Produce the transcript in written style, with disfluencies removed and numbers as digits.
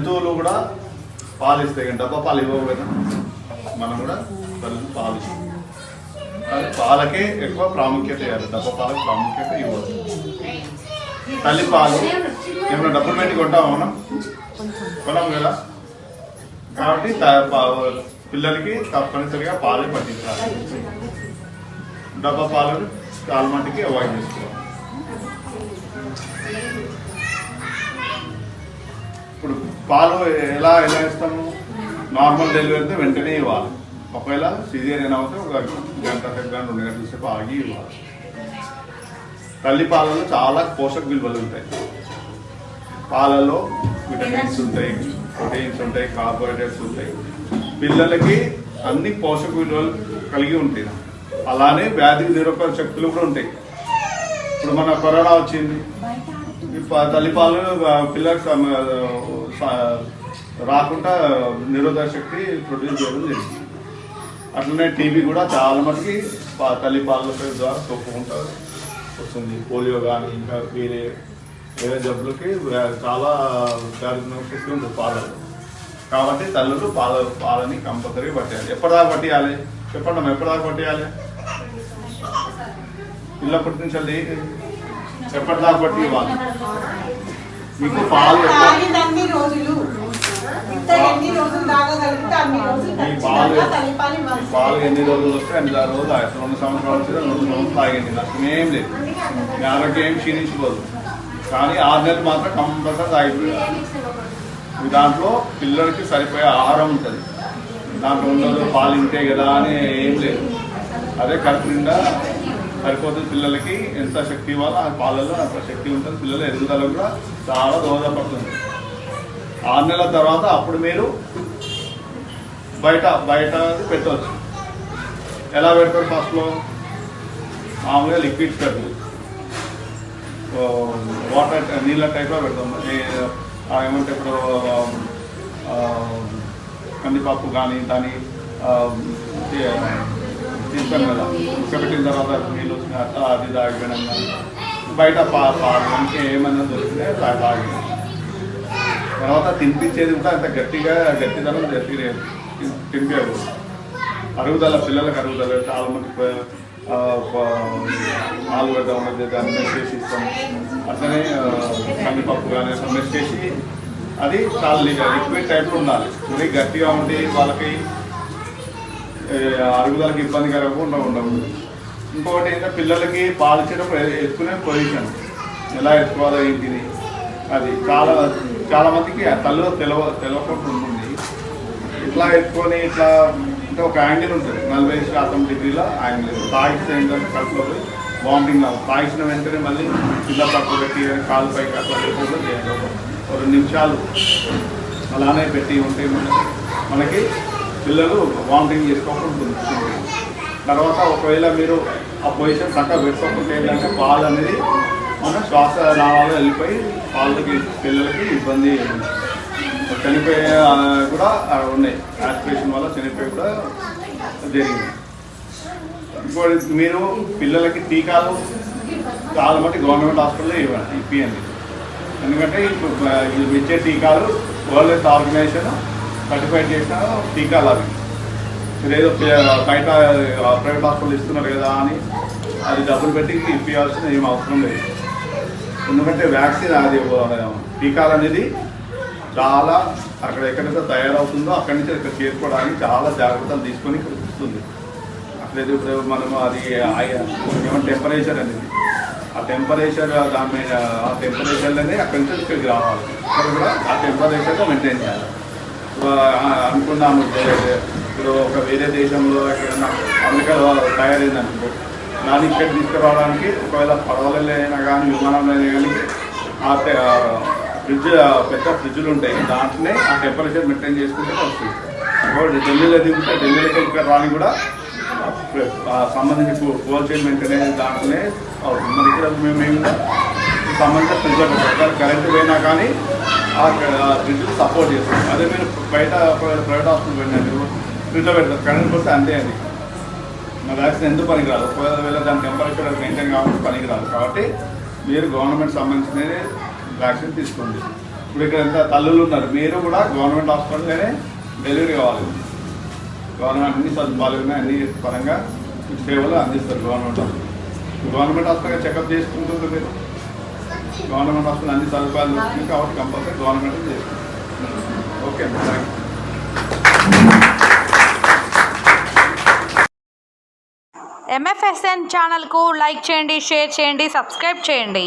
జంతువులు కూడా పాలు ఇస్తాయి కానీ డబ్బా పాలు ఇవ్వవు కదా, మనం కూడా పాలు ఇస్తాం. పాలకే ఎక్కువ ప్రాముఖ్యత ఇవ్వాలి, డబ్బా పాలకు ప్రాముఖ్యత ఇవ్వదు. తల్లి పాలు ఏమైనా డబ్బులు పెట్టి కొంటామా మనం? కొనం కదా. కాబట్టి పిల్లలకి తప్పనిసరిగా పాలే పట్టించాలి. డబ్బా పాలను చాలా మటుకి అవాయిడ్ చేసుకోవాలి. ఇప్పుడు పాలు ఎలా ఇస్తాము? నార్మల్ డెలివరీ వెంటనే ఇవ్వాలి. ఒకవేళ సిజేరియన్ అవుతే ఒక గంట 2 గంటల సేపు ఆగి ఇవ్వాలి. తల్లి పాలలో చాలా పోషక విలువలు ఉంటాయి. పాలలో విటమిన్స్ ఉంటాయి, ప్రోటీన్స్ ఉంటాయి, కార్బోహైడ్రేట్స్ ఉంటాయి. పిల్లలకి అన్ని పోషక విలువలు కలిగి ఉంటాయి. అలానే వ్యాధి నిరోధక శక్తులు కూడా ఉంటాయి. ఇప్పుడు మన కరోనా వచ్చింది, తల్లిపాలు పిల్లలకు రాకుండా నిరోధక శక్తి ప్రొడ్యూస్ చేయడం జరిగింది. అట్లనే టీబీ కూడా చాలా మటుకి తల్లిపాల ద్వారా తొక్కుకుంటారు వస్తుంది. పోలియో కానీ ఇంకా వేరే జబ్బులకి చాలా వ్యాధి నిరోధక శక్తి ఉంటుంది పాలలో. కాబట్టి తల్లులు పాలని కంపల్సరీగా పట్టేయాలి. ఎప్పటిదాకా పట్టేయాలి చెప్పండి? ఎప్పటిదాకా పట్టేయాలి? పిల్లప్పటి నుంచి అది ఎప్పటిదాకా పట్టి ఇవ్వాలి? మీకు పాలు పాలు ఎన్ని రోజులు వస్తే 8 రోజులు 2 సంవత్సరాలు వచ్చి 2 సంవత్సరాలు తాగండి, నష్టం ఏం లేదు. మీ ఆరోగ్యం ఏం క్షీణించుకోదు. కానీ 6 నెలలు మాత్రం కంపల్సరీ తాగిపోయాలి. దాంట్లో పిల్లలకి సరిపోయే ఆహారం ఉంటుంది. దాంట్లో ఉండదు పాలు ఇంటే కదా అని ఏం లేదు. అదే కడుపు నిండా సరిపోతుంది. పిల్లలకి ఎంత శక్తి ఇవ్వాలో ఆ పాలలో అంత శక్తి ఉంటుంది. పిల్లల ఎదుగుదల కూడా చాలా దోహదపడుతుంది. 6 నెలల తర్వాత అప్పుడు మీరు బయట పెట్టవచ్చు. ఎలా పెడతారు? ఫస్ట్లో మామూలుగా లిక్విడ్స్ పెడతారు, వాటర్ నీళ్ళ టైప్లో పెడతాం. ఏమంటే ఇప్పుడు కందిపప్పు కానీ దాన్ని తీస్తాం కదా, ఉడకబెట్టిన తర్వాత నీళ్ళు అట్లా అది తాగిపోయినాం. కానీ బయట పాలకి ఏమైనా దొరికితే తాగి తర్వాత తినిపించేది కూడా అంత గట్టిదనం తినిపేవు. అరుగుదల పిల్లలకు అరుగుదల చాలా మంది ఆలుగడ్డ ఉన్నది దాన్ని మెస్ చేసి ఇస్తాం. అట్లనే కందిపప్పు కానీ మెస్ చేసి అది చాలా లిక్విడ్ టైప్లో ఉండాలి. మరి గట్టిగా ఉండి వాళ్ళకి అరుగుదలకి ఇబ్బంది కలగకుండా ఉండకూడదు. ఇంకొకటి ఏంటంటే పిల్లలకి పాలు ఇచ్చేటప్పుడు ఎత్తుకునే పొజిషన్ ఎలా ఎత్తుకోవాలో ఏంటిది అది చాలా మందికి తల్లిలో తెలవకుండా ఉంటుంది. ఇట్లా ఎత్తుకొని ఇట్లా అంటే ఒక యాంగిల్ ఉంటుంది, 40% డిగ్రీల యాంగిల్. తాగిస్తే ఏంటంటే కడుపులో వామిటింగ్ తాగిసిన వెంటనే మళ్ళీ కింద పక్క పెట్టి కాలు పైకి అట్లా లేకుండా చేయాలి. 2 నిమిషాలు అలానే పెట్టి ఉంటే మనకి పిల్లలు వామిటింగ్ చేసుకోకుండా ఉంటుంది. తర్వాత ఒకవేళ మీరు ఆ పొజిషన్ చక్కగా పెట్టుకోకుండా ఏంటంటే పాలు అనేది మన శ్వాస నాళాలు వెళ్ళిపోయి పాలకి పిల్లలకి ఇబ్బంది చనిపోయే కూడా ఉన్నాయి. యాస్పిరేషన్ వల్ల చనిపోయి కూడా జరిగింది. ఇంకోటి మీరు పిల్లలకి టీకాలు చాలా మట్టి గవర్నమెంట్ హాస్పిటల్లో ఇప్పియండి. ఎందుకంటే ఇప్పుడు ఇచ్చే టీకాలు వరల్డ్ హెల్త్ ఆర్గనైజేషన్ సర్టిఫైడ్ చేసిన టీకాలు అవి. మీరు ఏదో బయట ప్రైవేట్ హాస్పిటల్ ఇస్తున్నారు కదా అని అది డబ్బులు పెట్టి ఇప్పించాల్సిన ఏం అవసరం లేదు. ఎందుకంటే వ్యాక్సిన్ అది టీకాలు అనేది చాలా అక్కడ ఎక్కడైతే తయారవుతుందో అక్కడి నుంచి ఇక్కడ చేసుకోవడానికి చాలా జాగ్రత్తలు తీసుకొని ఇక్కడ ఇస్తుంది. అట్లేదు ఇప్పుడు మనం అది ఏమంటే టెంపరేచర్ అనేది ఆ టెంపరేచర్ దాని మీద ఆ టెంపరేచర్లోనే అక్కడి నుంచి ఇక్కడికి రావాలి. ఇక్కడ కూడా ఆ టెంపరేచర్లో మెయింటైన్ చేయాలి. అనుకున్నాము ఇప్పుడు ఒక వేరే దేశంలో ఎక్కడైనా అమెరికాలో తయారైందనుకో దాన్ని ఇక్కడ తీసుకురావడానికి ఒకవేళ పడవలలో అయినా కానీ విమానంలో అయినా కానీ ఆ ఫ్రిడ్జ్ పెద్ద ఫ్రిడ్జ్లు ఉంటాయి. దాంట్లోనే ఆ టెంపరేచర్ మెయింటైన్ చేసుకుంటే వస్తుంది. ఢిల్లీలో దిగుతే ఢిల్లీలోకి ఇక్కడ రాని కూడా సంబంధించి కోల్డ్ చైన్ మెయింటైన్ దాంట్లోనే అవుతుంది. మరి ఇక్కడ మేము సంబంధించిన ఫ్రిడ్జ్లో పెట్టాలి. కరెంటు పోయినా కానీ ఆ ఫ్రిడ్జ్ సపోర్ట్ చేస్తుంది. అదే మీరు బయట ప్రైవేట్ హాస్పిటల్ పోయినా మీరు ఫ్రిడ్జ్లో పెడతారు, కరెంట్ పోతే అంతే. అది మా వ్యాక్సిన్ ఎందుకు పనికిరాదు? ఒకవేళ దాని టెంపరేచర్ మెయింటైన్ కావాలంటే పనికిరాదు. కాబట్టి మీరు గవర్నమెంట్ సంబంధించిన వ్యాక్సిన్ తీసుకోండి. ఇప్పుడు ఇక్కడ ఎంత తల్లులు ఉన్నారు, మీరు కూడా గవర్నమెంట్ హాస్పిటల్లోనే డెలివరీ కావాలి. గవర్నమెంట్ అన్ని సదుపాయాలు ఉన్నాయి, అన్ని పరంగా సేవలు అందిస్తారు గవర్నమెంట్ హాస్పిటల్ చెకప్ చేసుకుంటుంది మీరు. గవర్నమెంట్ హాస్పిటల్ అన్ని సదుపాయాలు వస్తుంది కాబట్టి కంపల్సరీ గవర్నమెంట్ చేసుకుంటుంది. Okay thank you. MFSN ఛానల్కు లైక్ చేయండి, షేర్ చేయండి, సబ్స్క్రైబ్ చేయండి.